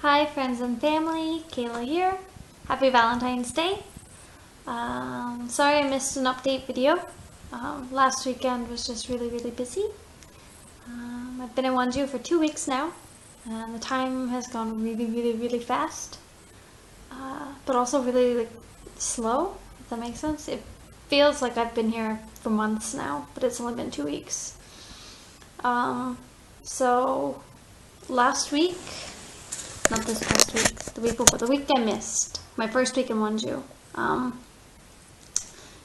Hi friends and family, Kayla here. Happy Valentine's Day. Sorry I missed an update video. Last weekend was just really busy. I've been in Wonju for 2 weeks now, and the time has gone really fast. But also really slow, if that makes sense. It feels like I've been here for months now, but it's only been 2 weeks. So last week, not this past week, the week before, the week I missed, my first week in Wonju. I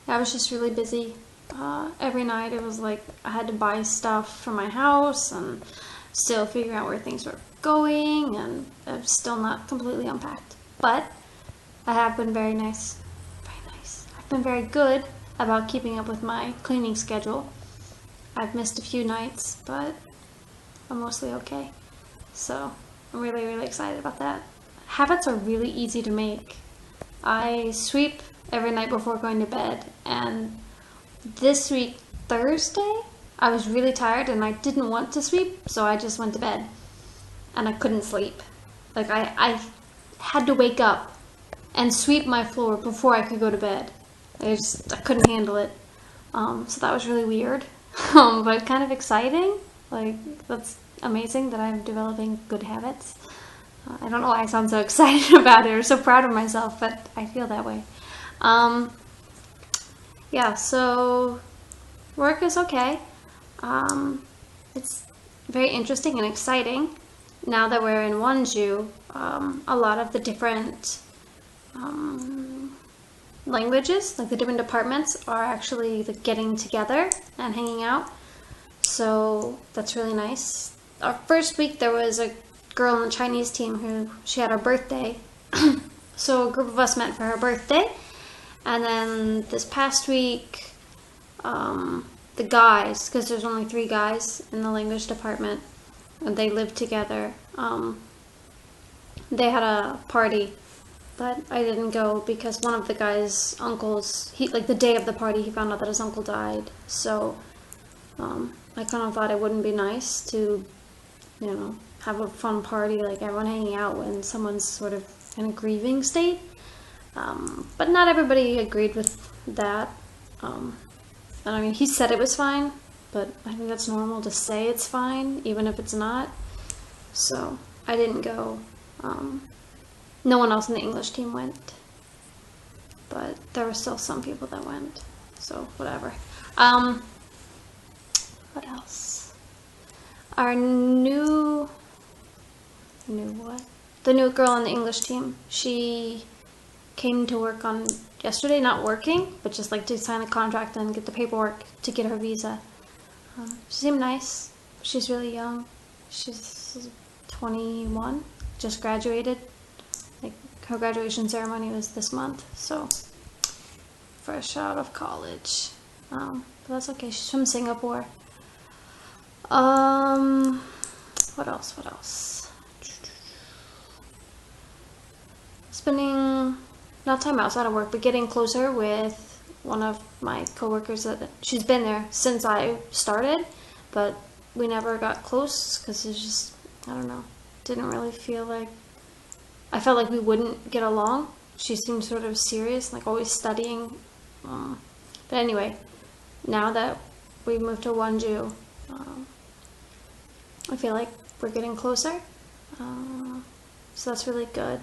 was just really busy. Every night it was like I had to buy stuff for my house and still figuring out where things were going, and I'm still not completely unpacked. But I have been very nice. I've been very good about keeping up with my cleaning schedule. I've missed a few nights, but I'm mostly okay. So I'm really excited about that. Habits are really easy to make. I sweep every night before going to bed, and this week, Thursday, I was really tired and I didn't want to sweep, so I just went to bed and I couldn't sleep. Like I had to wake up and sweep my floor before I could go to bed. I couldn't handle it. So that was really weird, but kind of exciting. Like, that's amazing that I'm developing good habits. I don't know why I sound so excited about it or so proud of myself, but I feel that way. Yeah, so work is okay. It's very interesting and exciting. Now that we're in Wonju, a lot of the different languages, like the different departments, are actually getting together and hanging out. So that's really nice. Our first week there was a girl on the Chinese team who, she had her birthday. So a group of us met for her birthday. And then this past week, the guys, because there's only 3 guys in the language department, and they live together, they had a party, but I didn't go because one of the guys' uncles, the day of the party, he found out that his uncle died. So I kind of thought it wouldn't be nice to, have a fun party, like everyone hanging out when someone's sort of in a grieving state. But not everybody agreed with that. And I mean, he said it was fine, but I think that's normal to say it's fine, even if it's not. So I didn't go. No one else in the English team went, but there were still some people that went. So whatever. What else? Our new what? The new girl on the English team, she came to work on yesterday, not working, but just to sign the contract and get the paperwork to get her visa. She seemed nice. She's really young. She's 21, just graduated. Her graduation ceremony was this month, so fresh out of college. But that's okay. She's from Singapore. What else? Spending not time outside of work, but getting closer with one of my coworkers. That she's been there since I started, but we never got close because it's just, I don't know, didn't really feel like, I felt like we wouldn't get along. She seemed sort of serious, always studying. But anyway, now that we moved to Wonju, I feel like we're getting closer. So that's really good.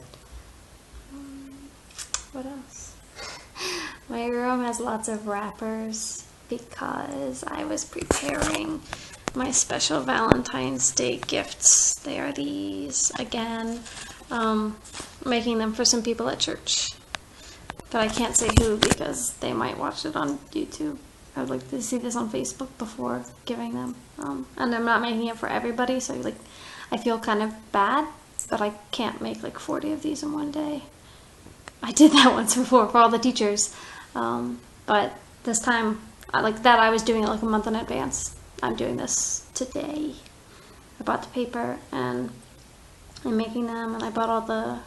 What else? My room has lots of wrappers because I was preparing my special Valentine's Day gifts. They are these again. Making them for some people at church, but I can't say who because they might watch it on YouTube. I would like to see this on Facebook before giving them. And I'm not making it for everybody, so I feel kind of bad, but I can't make 40 of these in one day. I did that once before for all the teachers, but this time, I was doing it a month in advance. I'm doing this today. I bought the paper and I'm making them, and I bought all the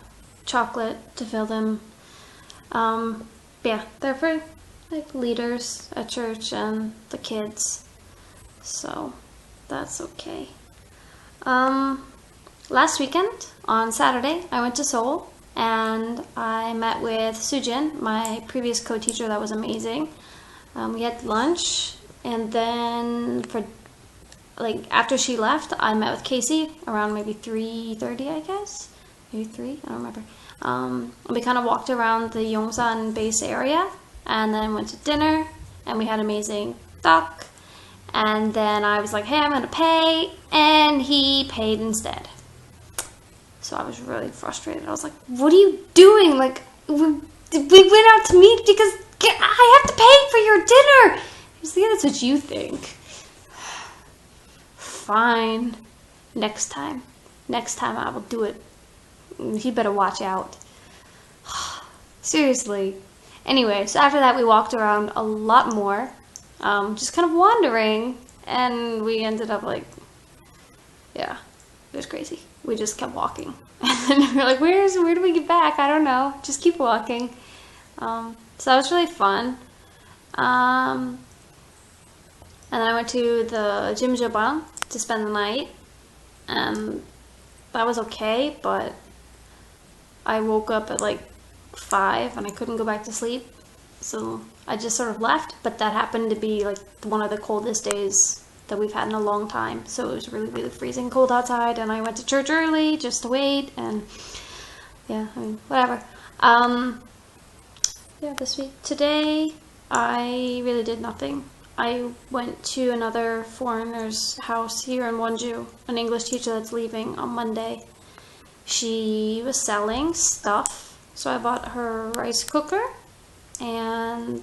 chocolate to fill them. Yeah, they're for leaders at church and the kids, so that's okay. last weekend on Saturday, I went to Seoul and I met with Sujin, my previous co-teacher that was amazing. We had lunch, and then for like after she left, I met with Casey around maybe 3:30, I guess, maybe 3. I don't remember. We kind of walked around the Yongsan base area, and then went to dinner, and we had amazing talk. And then I was like, "Hey, I'm gonna pay," and he paid instead. So I was really frustrated. I was like, "What are you doing? Like, we went out to meet because I have to pay for your dinner." He was like, "Yeah, that's what you think." Fine. Next time I will do it. You better watch out. Seriously. Anyway, so after that we walked around a lot more, just kind of wandering, and we ended up like, yeah, it was crazy. We just kept walking. And then we were like, where do we get back? I don't know. Just keep walking. So that was really fun. And then I went to the Jimjobang to spend the night, and that was okay, but I woke up at like 5 and I couldn't go back to sleep, so I just sort of left. But that happened to be like one of the coldest days that we've had in a long time, so it was really, really freezing cold outside, and I went to church early just to wait, and yeah, I mean, whatever. Yeah, this week. Today, I really did nothing. I went to another foreigner's house here in Wonju, an English teacher that's leaving on Monday. She was selling stuff, so I bought her rice cooker and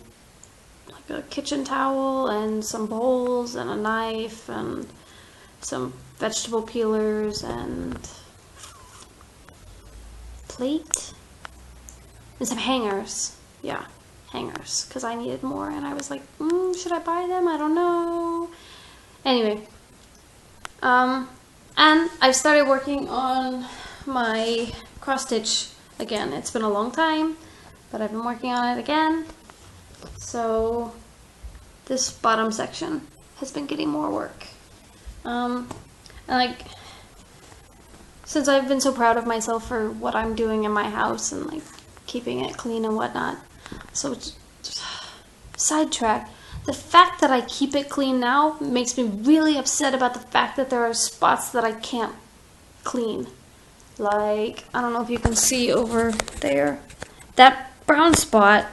like a kitchen towel and some bowls and a knife and some vegetable peelers and plate and some hangers. Yeah, hangers, because I needed more, and I was like, should I buy them? I don't know. Anyway, and I've started working on my cross stitch again. It's been a long time, but I've been working on it again. So this bottom section has been getting more work. And like, since I've been so proud of myself for what I'm doing in my house and like keeping it clean and whatnot, so it's sidetrack. The fact that I keep it clean now makes me really upset about the fact that there are spots that I can't clean. Like, I don't know if you can see over there. That brown spot,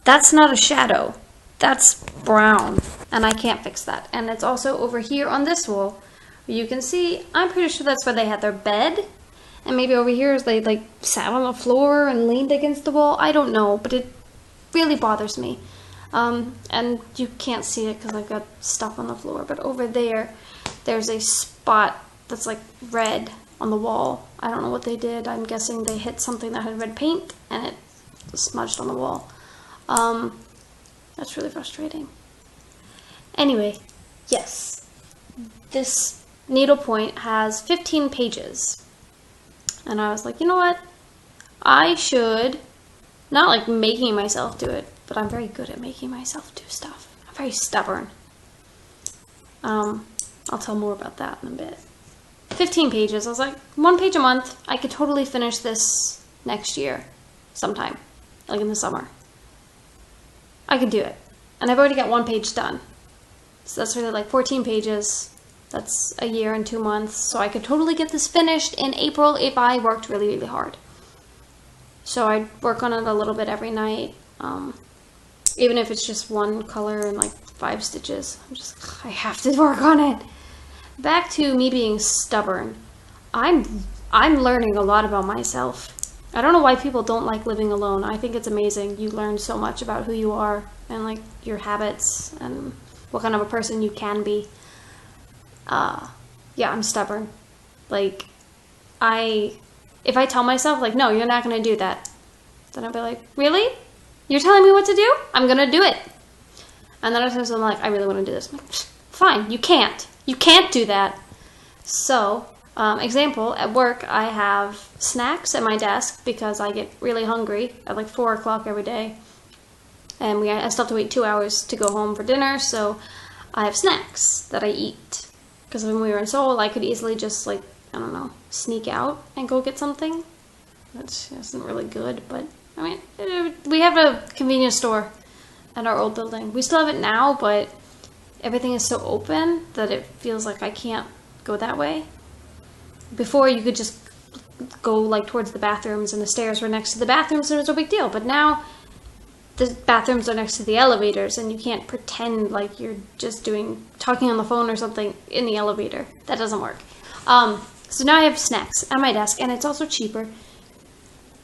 that's not a shadow. That's brown, and I can't fix that. And it's also over here on this wall. You can see, I'm pretty sure that's where they had their bed. And maybe over here is they like sat on the floor and leaned against the wall. I don't know, but it really bothers me. And you can't see it because I've got stuff on the floor. But over there, there's a spot that's like red on the wall. I don't know what they did. I'm guessing they hit something that had red paint and it smudged on the wall. That's really frustrating. Anyway, yes, this needlepoint has 15 pages. And I was like, you know what? I should, not like making myself do it, but I'm very good at making myself do stuff. I'm very stubborn. I'll tell more about that in a bit. 15 pages. I was like, 1 page a month. I could totally finish this next year sometime, like in the summer. I could do it. And I've already got 1 page done. So that's really like 14 pages. That's a year and 2 months. So I could totally get this finished in April if I worked really, really hard. So I'd work on it a little bit every night. Even if it's just one color and like 5 stitches. I have to work on it. Back to me being stubborn. I'm learning a lot about myself. I don't know why people don't like living alone. I think it's amazing. You learn so much about who you are and like your habits and what kind of a person you can be. Yeah, I'm stubborn. Like, if I tell myself like, no, you're not gonna do that, then I'll be like, really? You're telling me what to do? I'm gonna do it. And then other times I'm like, I really want to do this. I'm like, fine, you can't. You can't do that. So, example, at work I have snacks at my desk because I get really hungry at like 4 o'clock every day. And I still have to wait 2 hours to go home for dinner, so I have snacks that I eat. Because when we were in Seoul, I could easily just like I don't know, sneak out and go get something, which isn't really good, but I mean, we have a convenience store at our old building. We still have it now, but everything is so open that it feels like I can't go that way. Before, you could just go like towards the bathrooms, and the stairs were next to the bathrooms, and it was no big deal. But now the bathrooms are next to the elevators, and you can't pretend like you're just talking on the phone or something in the elevator. That doesn't work. So now I have snacks at my desk, and it's also cheaper.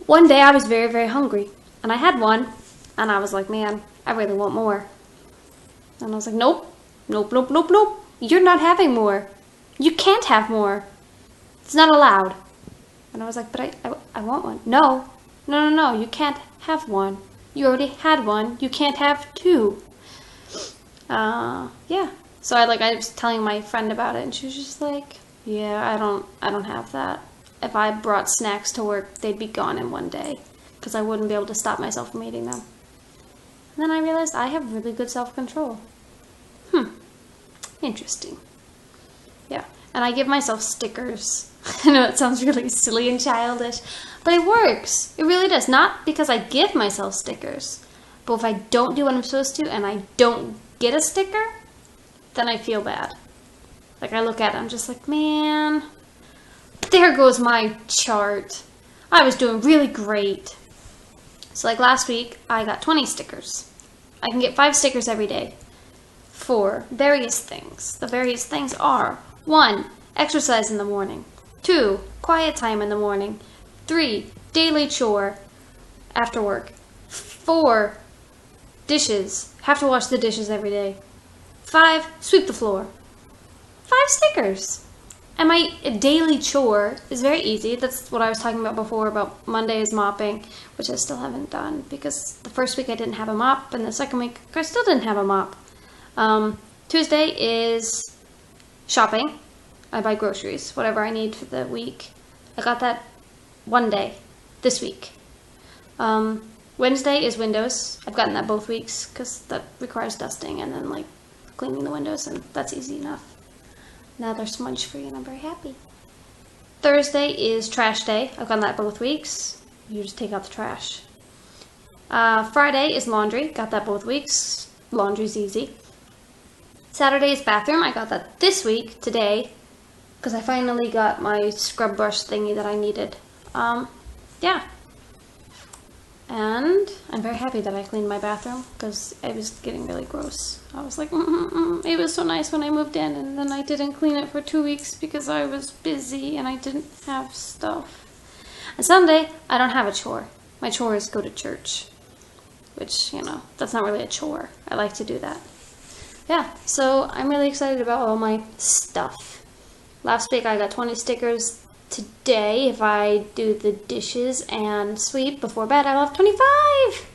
One day I was very, very hungry, and I had one, and I was like, man, I really want more. And I was like, nope, nope, nope, nope, nope. You're not having more. You can't have more. It's not allowed. And I was like, but I want one. No, no, no, no, you can't have one. You already had one. You can't have two. Yeah. So I was telling my friend about it, and she was just like, yeah, I don't have that. If I brought snacks to work, they'd be gone in one day, because I wouldn't be able to stop myself from eating them. And then I realized I have really good self-control. Interesting. Yeah. And I give myself stickers. I know it sounds really silly and childish, but it works. It really does. Not because I give myself stickers, but if I don't do what I'm supposed to and I don't get a sticker, then I feel bad. Like, I look at it, I'm just like, man, there goes my chart. I was doing really great. So like last week, I got 20 stickers. I can get 5 stickers every day for various things. The various things are: 1, exercise in the morning; 2, quiet time in the morning; 3, daily chore after work; 4, dishes, have to wash the dishes every day; 5, sweep the floor. 5 stickers. And my daily chore is very easy. That's what I was talking about before, about Monday is mopping, which I still haven't done because the first week I didn't have a mop, and the second week I still didn't have a mop. Tuesday is shopping. I buy groceries, whatever I need for the week. I got that one day this week. Wednesday is windows. I've gotten that both weeks because that requires dusting and then like cleaning the windows, and that's easy enough. Now they're smudge free and I'm very happy. Thursday is trash day. I've gotten that both weeks. You just take out the trash. Friday is laundry. Got that both weeks. Laundry's easy. Saturday is bathroom. I got that this week, today, because I finally got my scrub brush thingy that I needed. Yeah. And I'm very happy that I cleaned my bathroom because it was getting really gross. I was like, It was so nice when I moved in, and then I didn't clean it for 2 weeks because I was busy and I didn't have stuff. And Sunday, I don't have a chore. My chore is go to church, which, that's not really a chore. I like to do that. Yeah, so I'm really excited about all my stuff. Last week I got 20 stickers. Today, if I do the dishes and sweep before bed, I'll have 25!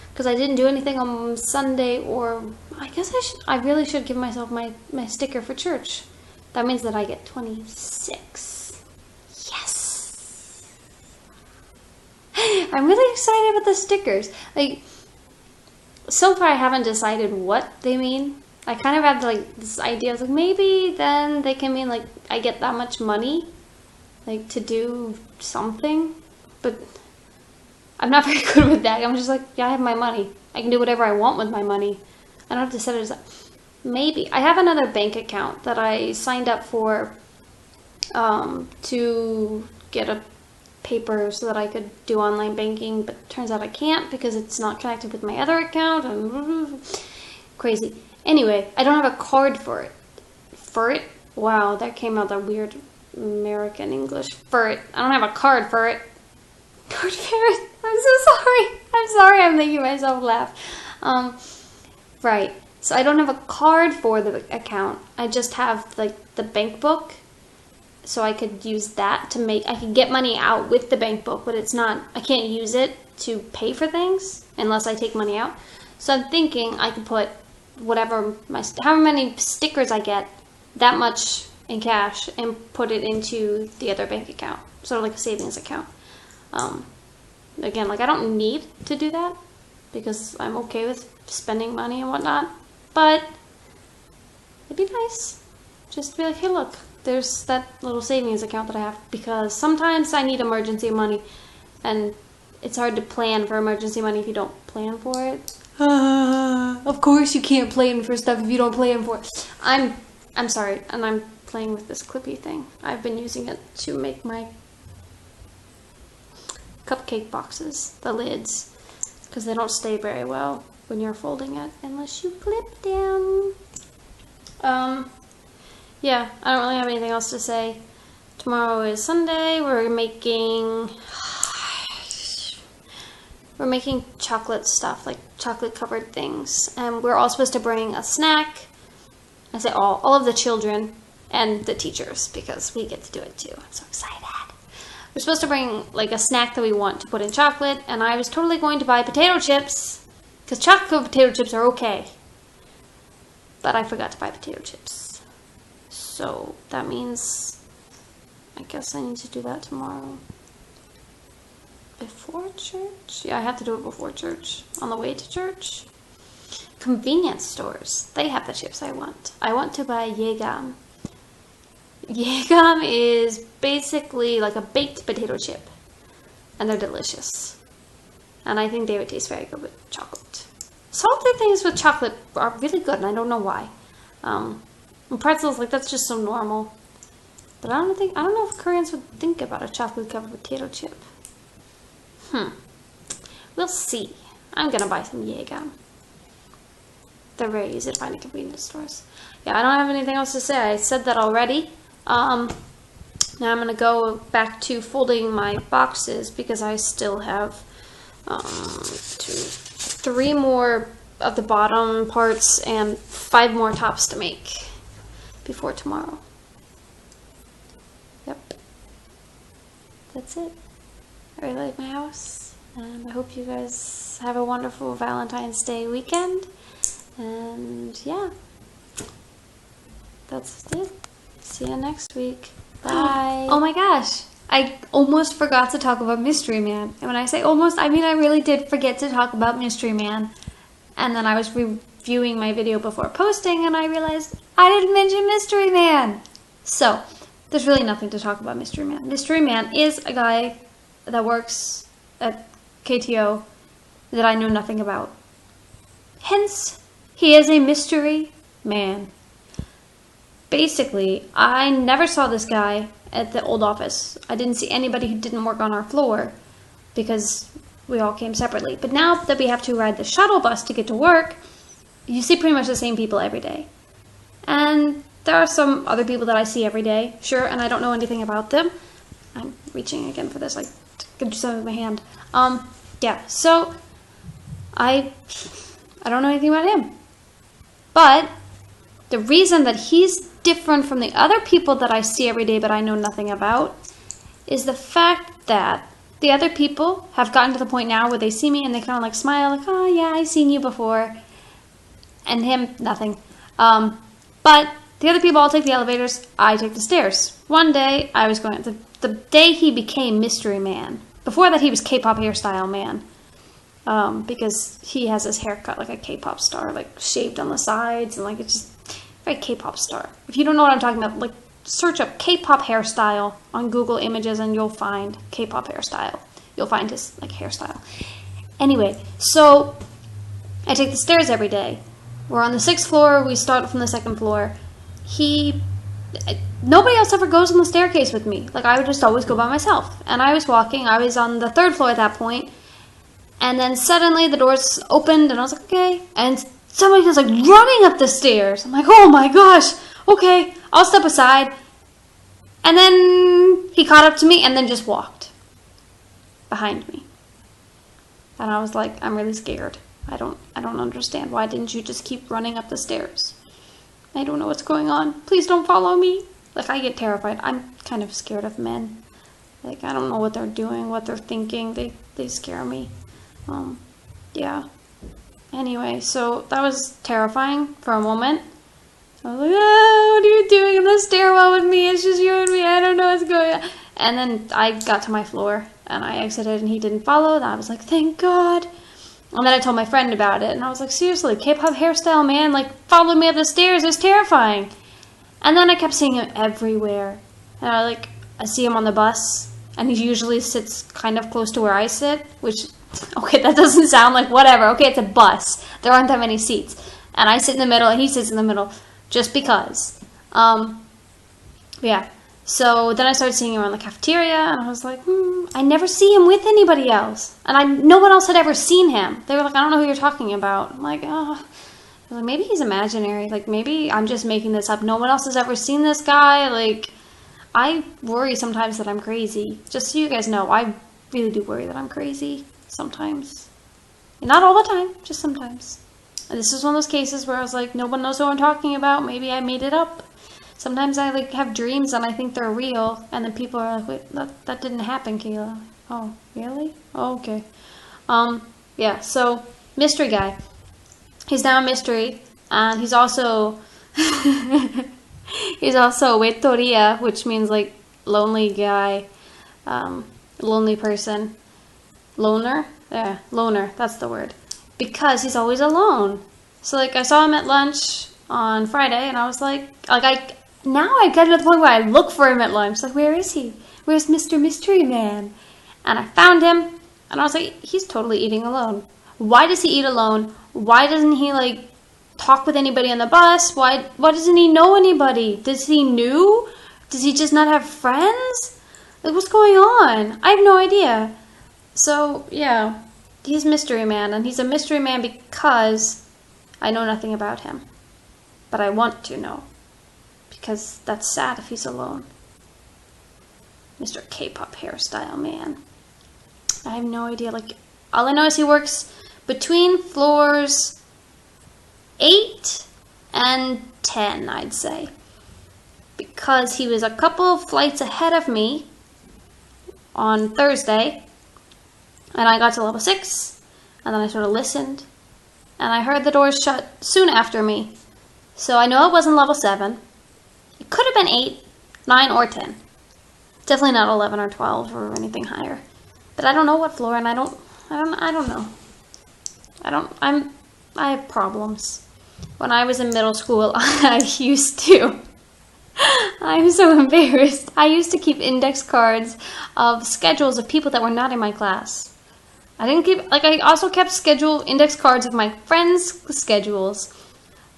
Because I didn't do anything on Sunday, or I guess I really should give myself my sticker for church. That means that I get 26. Yes! I'm really excited about the stickers. Like, so far I haven't decided what they mean. I kind of have this idea of maybe then they can mean I get that much money. To do something, but I'm not very good with that. I'm just yeah, I have my money. I can do whatever I want with my money. I don't have to set it aside. Maybe. I have another bank account that I signed up for to get a paper so that I could do online banking, but turns out I can't because it's not connected with my other account. And crazy. Anyway, I don't have a card for it. For it? Wow, that came out that weird American English. For it. I don't have a card for it. Card for it. I'm so sorry. I'm sorry I'm making myself laugh. Right. So I don't have a card for the account. I just have the bank book. So I could use that to I could get money out with the bank book, but I can't use it to pay for things unless I take money out. So I'm thinking I could put however many stickers I get, that much in cash, and put it into the other bank account, sort of like a savings account. Again, I don't need to do that because I'm okay with spending money and whatnot, but it'd be nice just to be hey, look, there's that little savings account that I have because sometimes I need emergency money, and it's hard to plan for emergency money if you don't plan for it. Of course you can't plan for stuff if you don't plan for it. I'm sorry, and I'm playing with this clippy thing. I've been using it to make my cupcake boxes, the lids, because they don't stay very well when you're folding it unless you clip them. Yeah, I don't really have anything else to say. Tomorrow is Sunday. We're making chocolate stuff, like chocolate covered things. And we're all supposed to bring a snack. I say all of the children and the teachers, because we get to do it too. I'm so excited. We're supposed to bring like a snack that we want to put in chocolate, and I was totally going to buy potato chips, because chocolate covered potato chips are okay. But I forgot to buy potato chips. So that means I guess I need to do that tomorrow. Before church? Yeah, I have to do it before church. On the way to church. Convenience stores. They have the chips I want. I want to buy Yegam. Yegam is basically like a baked potato chip. And they're delicious. And I think they would taste very good with chocolate. Salted things with chocolate are really good, and I don't know why. And pretzels, like, that's just so normal. But I don't know if Koreans would think about a chocolate covered potato chip. We'll see. I'm gonna buy some Jaeger. They're very easy to find in convenience stores. Yeah, I don't have anything else to say. I said that already. Now I'm gonna go back to folding my boxes because I still have 3 more of the bottom parts and 5 more tops to make before tomorrow. Yep. That's it. I really like my house, and I hope you guys have a wonderful Valentine's Day weekend. And yeah, that's it. See you next week. Bye. Oh my gosh, I almost forgot to talk about Mystery Man. And when I say almost, I mean I really did forget to talk about Mystery Man. And then I was reviewing my video before posting, and I realized I didn't mention Mystery Man. So, there's really nothing to talk about Mystery Man. Mystery Man is a guy that works at KTO that I know nothing about. Hence, he is a mystery man. Basically, I never saw this guy at the old office. I didn't see anybody who didn't work on our floor because we all came separately. But now that we have to ride the shuttle bus to get to work, you see pretty much the same people every day. And there are some other people that I see every day, sure, and I don't know anything about them. I'm reaching again for this, like, to do something with my hand. Yeah, so I don't know anything about him. But the reason that he's different from the other people that I see every day but I know nothing about is the fact that the other people have gotten to the point now where they see me and they kind of like smile, like, oh yeah, I've seen you before. And him, nothing. But the other people all take the elevators, I take the stairs. One day, I was going, the day he became Mystery Man. Before that, he was K-pop hairstyle man. Because he has his haircut like a K-pop star, like shaved on the sides, and like it's just very K-pop star. If you don't know what I'm talking about, like search up K-pop hairstyle on Google Images and you'll find K-pop hairstyle. You'll find his like hairstyle. Anyway, so I take the stairs every day. We're on the 6th floor, we start from the 2nd floor. Nobody else ever goes on the staircase with me. Like, I would just always go by myself. And I was walking, I was on the 3rd floor at that point, and then suddenly the doors opened, and I was like, okay. And somebody was like running up the stairs. I'm like, oh my gosh, okay, I'll step aside. And then he caught up to me and then just walked behind me. And I was like, I'm really scared. I don't understand. Why didn't you just keep running up the stairs? I don't know what's going on. Please don't follow me. Like, I get terrified. I'm kind of scared of men. Like, I don't know what they're doing, what they're thinking. They scare me. Yeah. Anyway, so that was terrifying for a moment. I was like, ah, what are you doing in the stairwell with me? It's just you and me. I don't know what's going on. And then I got to my floor, and I exited, and he didn't follow. And I was like, thank God. And then I told my friend about it, and I was like, seriously, K-pop hairstyle man, like, followed me up the stairs. It was terrifying. And then I kept seeing him everywhere. And I see him on the bus, and he usually sits kind of close to where I sit, which, okay, that doesn't sound like whatever. Okay, it's a bus. There aren't that many seats. And I sit in the middle, and he sits in the middle, just because. Yeah. So then I started seeing him around the cafeteria, and I was like, I never see him with anybody else. And no one else had ever seen him. They were like, I don't know who you're talking about. I'm like, oh. I was like, maybe he's imaginary. Like, maybe I'm just making this up. No one else has ever seen this guy. Like, I worry sometimes that I'm crazy. Just so you guys know, I really do worry that I'm crazy sometimes. And not all the time, just sometimes. And this is one of those cases where I was like, no one knows who I'm talking about. Maybe I made it up. Sometimes I have dreams and I think they're real, and then people are like, wait, that didn't happen, Kayla. Oh, really? Oh, okay. Yeah, so mystery guy. He's now a mystery, and he's also Wetoria, which means like lonely guy, lonely person, loner. Yeah, loner. That's the word. Because he's always alone. So I saw him at lunch on Friday, and I was like now I get to the point where I look for him at lunch. Like, where is he? Where's Mr. Mystery Man? And I found him, and I was like, he's totally eating alone. Why does he eat alone? Why doesn't he, talk with anybody on the bus? Why doesn't he know anybody? Does he new? Does he just not have friends? What's going on? I have no idea. So, yeah, he's Mystery Man, and he's a Mystery Man because I know nothing about him. But I want to know. Because that's sad if he's alone. Mr. K-pop hairstyle man. I have no idea. All I know is he works between floors 8 and 10, I'd say. Because he was a couple of flights ahead of me on Thursday. And I got to level 6. And then I sort of listened. And I heard the doors shut soon after me. So I know it wasn't level 7. It could have been 8, 9, or 10. Definitely not 11 or 12 or anything higher. But I don't know what floor, and I don't know. I have problems. When I was in middle school, I'm so embarrassed. I used to keep index cards of schedules of people that were not in my class. I also kept index cards of my friends' schedules.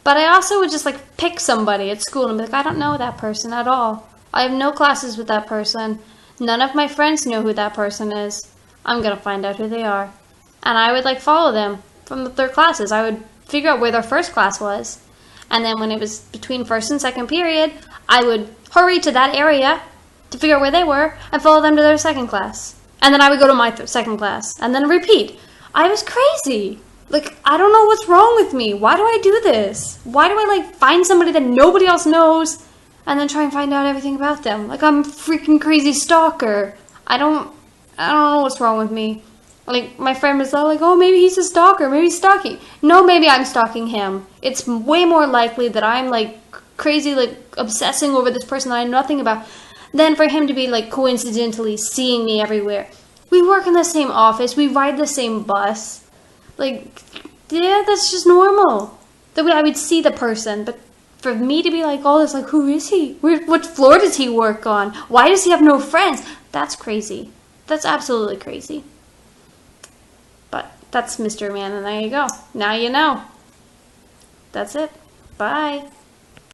But I also would just pick somebody at school and be like, I don't know that person at all. I have no classes with that person. None of my friends know who that person is. I'm going to find out who they are. And I would follow them from their classes. I would figure out where their first class was. And then when it was between first and second period, I would hurry to that area to figure out where they were and follow them to their second class. And then I would go to my second class and then repeat. I was crazy. I don't know what's wrong with me. Why do I do this? Why do I, find somebody that nobody else knows and then try and find out everything about them? I'm a freaking crazy stalker. I don't know what's wrong with me. My friend was oh, maybe he's a stalker. Maybe he's stalking. No, maybe I'm stalking him. It's way more likely that I'm, crazy, obsessing over this person that I know nothing about than for him to be, coincidentally seeing me everywhere. We work in the same office. We ride the same bus. Yeah, that's just normal. That way I would see the person, but for me to be all this, who is he? What floor does he work on? Why does he have no friends? That's crazy. That's absolutely crazy. But that's Mr. Man, and there you go. Now you know. That's it. Bye.